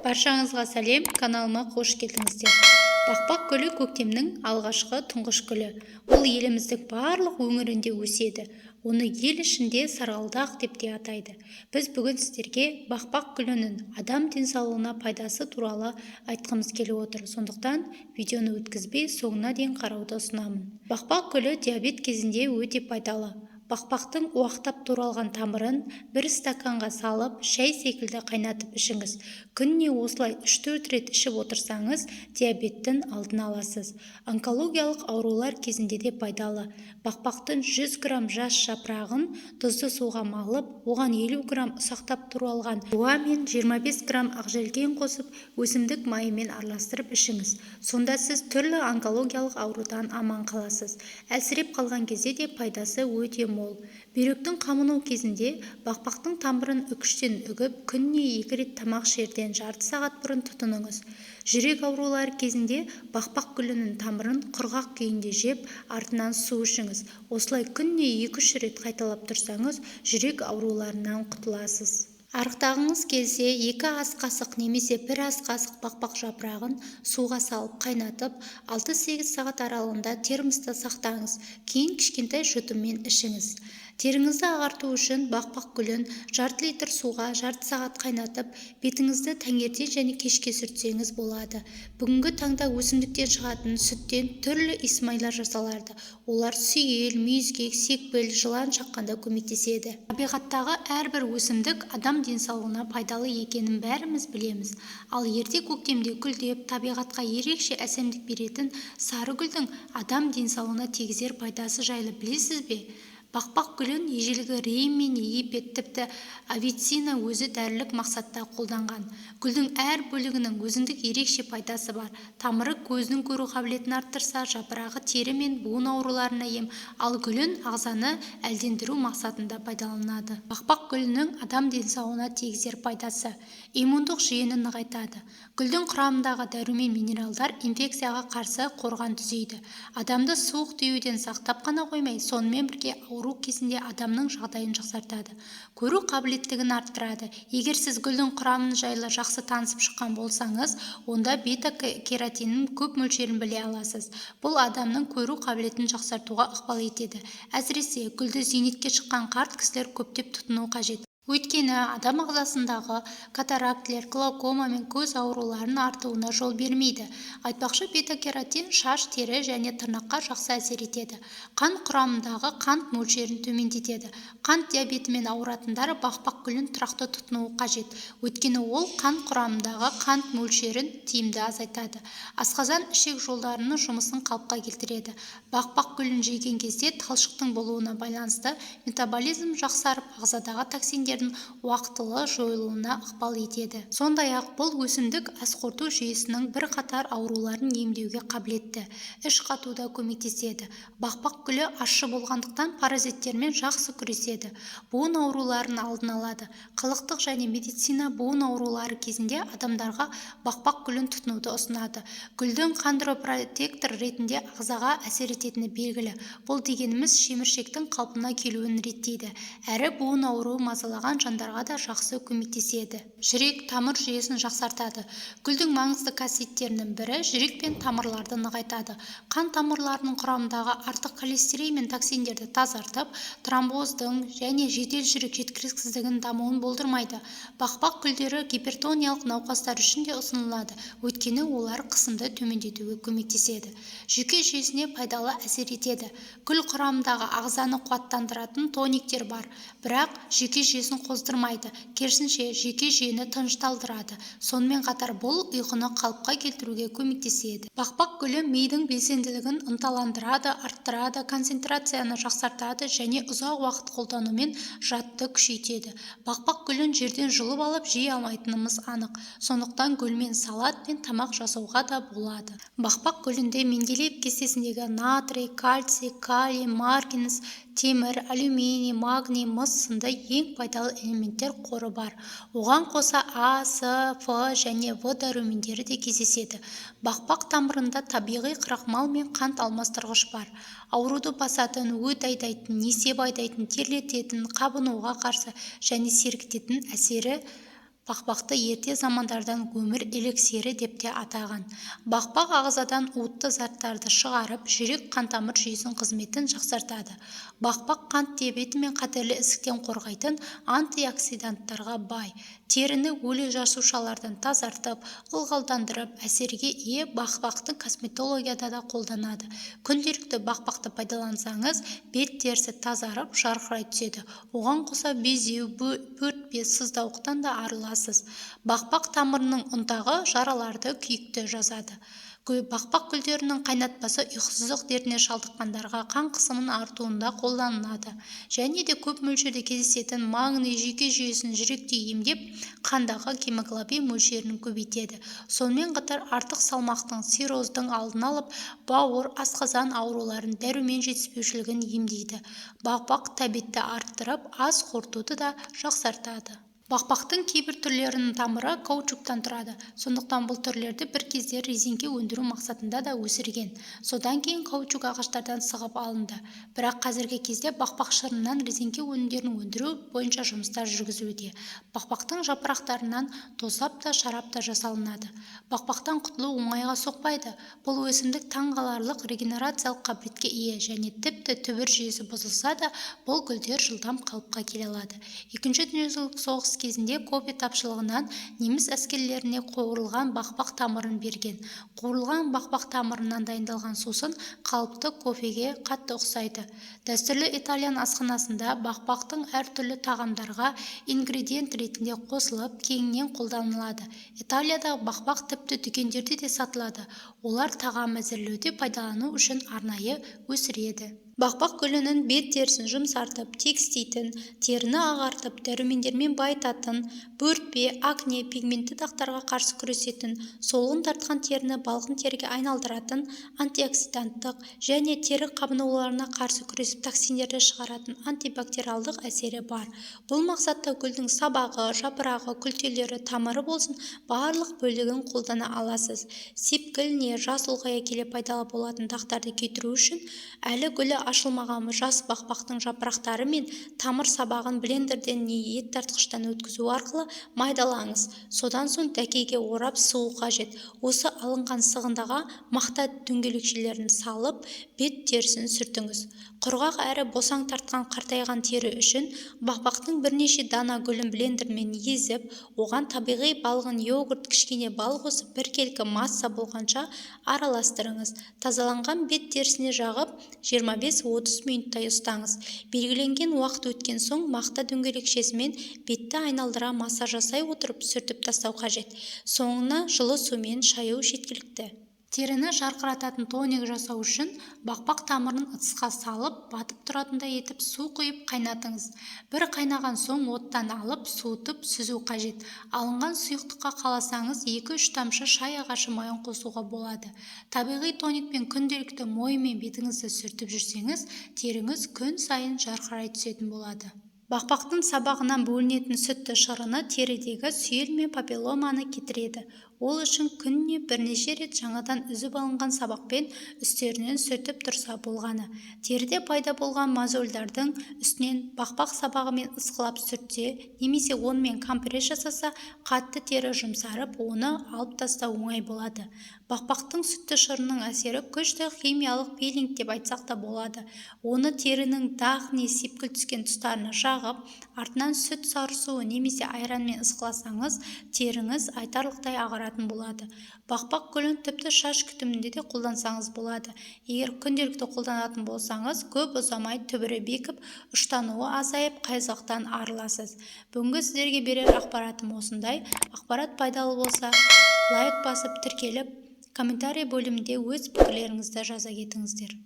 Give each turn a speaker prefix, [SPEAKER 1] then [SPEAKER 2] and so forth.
[SPEAKER 1] Баршаңызға сәлем, каналыма қош келдіңіздер. Бақбақ гүлі көктемнің алғашқы тұңғыш гүлі. Ол еліміздің барлық өңірінде өседі. Оны ел ішінде сарғалдақ деп те атайды. Біз бүгін сіздерге бақбақ гүлінің адам денсаулығына пайдасы туралы айтқымыз келіп отыр. Сондықтан видеоны өткізбей соңына дейін қарауды ұсынамын. Бақбақ гүлі диабет кезінде өте пайдалы. Бақбақтың уақтап туралған тамырын бір стаканға салып, шай секілді қайнатып ішіңіз. Күніне осылай 3-4 рет ішіп отырсаңыз, диабеттің алдын аласыз. Онкологиялық аурулар кезінде де пайдалы. Бақбақтың 100 грамм жас жапырағын тұзды суға малып, оған 50 грамм ұсақтап туралған жуа мен 25 грамм ақжелкен қосып, өсімдік майымен араластырып ішіңіз. Сонда сіз түрлі онкологиялық аурудан аман қаласыз. Әлсіреп қалған кезде де пайдасы өте мол. Бүйректің қамыну кезінде бақбақтың тамырын үкіштен үгіп, күніне 2 рет тамақ ішерден жарты сағат бұрын тұтыныңыз. Жүрек аурулары кезінде бақбақ гүлінің тамырын құрғақ күйінде жеп, артынан су ішіңіз. Осылай күніне 2-3 рет қайталап тұрсаңыз, жүрек ауруларынан құтыласыз. Арықтағыңыз келсе, 2 ас қасық немесе 1 ас қасық бақбақ жапырағын суға салып қайнатып, 6-8 сағат аралығында термоста сақтаңыз. Кейін кішкентай жұтыммен ішіңіз. Теріңізді ағарту үшін бақбақ гүлін жарты литр суға жарты сағат қайнатып, бетіңізді таңертең және кешке сүртсеңіз болады. Бүгінгі таңда өсімдіктен шығатын сүттен түрлі исмайлар жасалады. Олар сүйел, мүйізгек, секпіл, жылан шаққанда көмектеседі. Табиғаттағы әрбір өсімдік адам денсаулығына пайдалы екенін бәріміз білеміз. Ал ерте көктемде гүлдеп, табиғатқа ерекше әсемдік беретін сары гүлдің адам денсаулығына тигізер пайдасы жайлы білесіз бе? Бақбақ гүлін ежелгі Рим мен Египет, тіпті Авиценна өзі дәрілік мақсатта қолданған. Гүлдің әр бөлігінің өзіндік ерекше пайдасы бар. Тамыры көздің көру қабілетін арттырса, жапырағы тері мен буын ауруларына ем, ал гүлін ағзаны әлдендіру мақсатында пайдаланады. Бақбақ гүлінің адам денсаулығына тигізер пайдасы: иммундық жүйені нығайтады. Гүлдің құрамындағы дәрумен минералдар инфекцияға қарсы қорған түзейді. Адамды суық тиюден сақтап қана қоймай, сонымен бірге ауру кезінде адамның жағдайын жақсартады. Көру қабілеттігін арттырады. Егер сіз гүлдің құрамын жайлы жақсы танысып шыққан болсаңыз, онда бета-кератиннің көп мөлшерін біле аласыз. Бұл адамның көру қабілетін жақсартуға ықпал етеді. Әсіресе гүлді зейнетке шыққан қарт кісілер көптеп тұтыну қажет. Өйткені адам ағзасындағы катарактілер, глаукома мен көз ауруларының артуына жол бермейді. Айтпақшы, бета-кератин шаш, тері және тырнаққа жақсы әсер етеді. Қан құрамындағы қант мөлшерін төмендетеді. Қант диабетімен ауыратындар бақбақ гүлін тұрақты тұтынуы қажет. Өйткені ол қан құрамындағы қант мөлшерін тиімді азайтады. Асқазан ішек жолдарының жұмысын қалыпқа келтіреді. Бақбақ гүлін жеген кезде талшықтың болуына байланысты метаболизм жақсарып, ағзадағы токсиндер уақытылы жойылуына ықпал етеді. Сондай-ақ бұл өсімдік ас қорыту жүйесінің бірқатар ауруларын емдеуге қабілетті. Іш қатуда көмектеседі. Бақбақ гүлі ащы болғандықтан паразиттермен жақсы күреседі. Буын ауруларын алдын алады. Халықтық және медицина буын аурулары кезінде адамдарға бақбақ гүлін тұтынуды ұсынады. Гүлдің хондропротектор ретінде ағзаға әсер ететіні белгілі. Бұл дегеніміз шеміршектің қалпына келуін реттейді. Әрі буын ауруы мазалаған жандарға да жақсы көмектеседі. Жүрек тамыр жүйесін жақсартады. Гүлдің маңызды қасиеттерінің бірі жүрек пен тамырларды нығайтады. Қан тамырларының құрамындағы артық холестерин мен токсиндерді тазартып, тромбоздың және жедел жүрек жеткіліксіздігінің дамуын болдырмайды. Бақбақ гүлдері гипертониялық науқастар үшін де ұсынылады. Өйткені олар қысымды төмендетуге көмектеседі. Жүйке жүйесіне пайдалы әсер етеді. Гүл құрамындағы ағзаны қуаттандыратын тониктер бар, бірақ жүйке жүйесін қоздырмайды. Керісінше, жүйке жүйені тынышталдырады. Сонымен қатар бұл ұйқыны қалыпқа келтіруге көмектеседі. Бақбақ гүлі мидың белсенділігін ынталандырады, арттырады, концентрацияны жақсартады және ұзақ уақыт қолданумен жадты күшейтеді. Бақбақ гүлін жерден жұлып алып жей алмайтынымыз анық. Сондықтан гүлмен салат пен тамақ жасауға да болады. Бақбақ гүлінде Менделеев кестесіндегі натрий, кальций, калий, марганец, темір, алюминий, магний, мыс сынды ең пайдалы элементтер қоры бар. Оған қоса А, С, Ф және В дәрумендері де кездеседі. Бақбақ тамырында табиғи крахмал мен қант алмастырғыш бар. Ауруды басатын, өт айдайтын, несеп айдайтын, терлететін, қабынуға қарсы және сергітетін әсері Бақбақты ерте замандардан өмір эликсирі деп те атаған. Бақбақ ағзадан уытты заттарды шығарып, жүрек қантамыр жүйесінің қызметін жақсартады. Бақбақ қант диабеті мен қатерлі ісіктен қорғайтын антиоксиданттарға бай. Теріні өлі жасушалардан тазартып, ылғалдандырып, әсерге ие бақбақтың косметологияда да қолданады. Күнделікті бақбақты пайдалансаңыз, бет терісі тазарып, жарқырай түседі. Оған қоса безеу, бөртпе, сыздауықтан да арыласыз. Бақбақ тамырының ұнтағы жараларды күйікті жазады. Бақбақ гүлдерінің қайнатпасы ұйқысыздық дертіне шалдыққандарға қан қысымының артуында қолданылады. Және де көп мөлшерде кездесетін магний жүйке жүйесін жүректе емдеп, қандағы гемоглобин мөлшерін көбейтеді. Сонымен қатар артық салмақтың, цирроздың алдын алып, бауыр, асқазан ауруларын, дәрумен жетіспеушілігін емдейді. Бақбақ тәбетті арттырып, ас қорытуды да жақсартады. Бақбақтың кейбір түрлерінің тамыры каучуктан тұрады. Сондықтан бұл түрлерді бір кезде резеңке өндіру мақсатында да өсірген. Содан кейін каучук ағаштардан сығып алынды. Бірақ қазіргі кезде бақбақ шырынынан резеңке өнімдерін өндіру бойынша жұмыстар жүргізілуде. Бақбақтың жапырақтарынан тосап та шарап та жасалынады. Бақбақтан құтылу оңайға соқпайды. Бұл өсімдік таңғаларлық регенерациялық қабілетке ие және тіпті түбір жүйесі бұзылса да, бұл гүлдер жылдам қалыпқа келе алады. Екінші дүниежүзілік соғыс кезінде кофе тапшылығынан неміс әскерлеріне қуырылған бақбақ тамырын берген. Қуырылған бақбақ тамырынан дайындалған сусын қалыпты кофеге қатты ұқсайды. Дәстүрлі итальян асханасында бақбақтың әртүрлі тағамдарға ингредиент ретінде қосылып, кеңінен қолданылады. Италиядағы бақбақ тіпті дүкендерде де сатылады. Олар тағам әзірлеуде пайдалану үшін арнайы өсіреді. Бақбақ гүлінің бет терісін жұмсартып, тегістейтін, теріні ағартып, дәрумендермен байытатын, бөртпе, акне, пигментті дақтарға қарсы күресетін, солғын тартқан теріні балғын теріге айналдыратын, антиоксиданттық және тері қабынуларына қарсы күресіп токсиндерді шығаратын антибактериалдық әсері бар. Бұл мақсатта гүлдің сабағы, жапырағы, күлтелері, тамыры болсын, барлық бөлігін қолдана аласыз. Сепкіл не жас ұлғая келе пайдалы болатын дақтарды кетіру үшін әлі гүлі ашылмаған жас бақбақтың жапырақтары мен тамыр сабағын блендерден не ет тартқыштан өткізу арқылы майдалаңыз. Содан соң дәкеге орап сығу қажет. Осы алынған сығындаға мақта дөңгелекшелерін салып, бет терісін сүртіңіз. Құрғақ әрі босаң тартқан қартайған тері үшін бақбақтың бірнеше дана гүлін блендермен езіп, оған табиғи балғын йогурт, кішкене бал қосып, біркелкі масса болғанша араластырыңыз. Тазаланған бет терісіне жағып 25-30 минуттай ұстаңыз. Белгіленген уақыт өткен соң мақта дөңгелекшесімен бетті айналдыра массаж жасай отырып сүртіп тастау қажет. Соңына жылы сумен шаю жеткілікті. Теріні жарқырататын тоник жасау үшін бақбақ тамырын ыдысқа салып, батып тұратындай етіп су құйып қайнатыңыз. Бір қайнаған соң оттан алып, суытып сүзу қажет. Алынған сұйықтыққа қаласаңыз 2-3 тамшы шай ағашы майын қосуға болады. Табиғи тоникпен күнделікті мойынмен бетіңізді сүртіп жүрсеңіз, теріңіз күн сайын жарқырай түсетін болады. Бақбақтың сабағынан бөлінетін сүтті шырыны терідегі сүйел мен папилломаны кетіреді. Ол үшін күніне бірнеше рет жаңадан үзіп алынған сабақпен үстерінен сүртіп тұрса болғаны. Теріде пайда болған мозольдардың үстінен бақбақ сабағымен ысқылап сүртсе, немесе онымен компресс жасаса, қатты тері жұмсарып, оны алып тастау оңай болады. Бақбақтың сүтті шырының әсері күшті химиялық пилинг деп айтсақ та болады. Оны терінің дақ не сепкіл түскен тұстарына жағып, артынан сүт сарысуы немесе айранмен ысқыласаңыз, теріңіз айтарлықтай ағаратын болады. Бақбақ гүлін тіпті шаш күтімінде де қолдансаңыз болады. Егер күнделікті қолданатын болсаңыз, көп ұзамай түбірі бекіп, ұштануы азайып, қайызғақтан арыласыз. Бүгінгі сіздерге берер ақпаратым осындай. Ақпарат пайдалы болса, лайк басып, тіркеліп, комментарий бөлімінде өз пікірлеріңізді жаза кетіңіздер.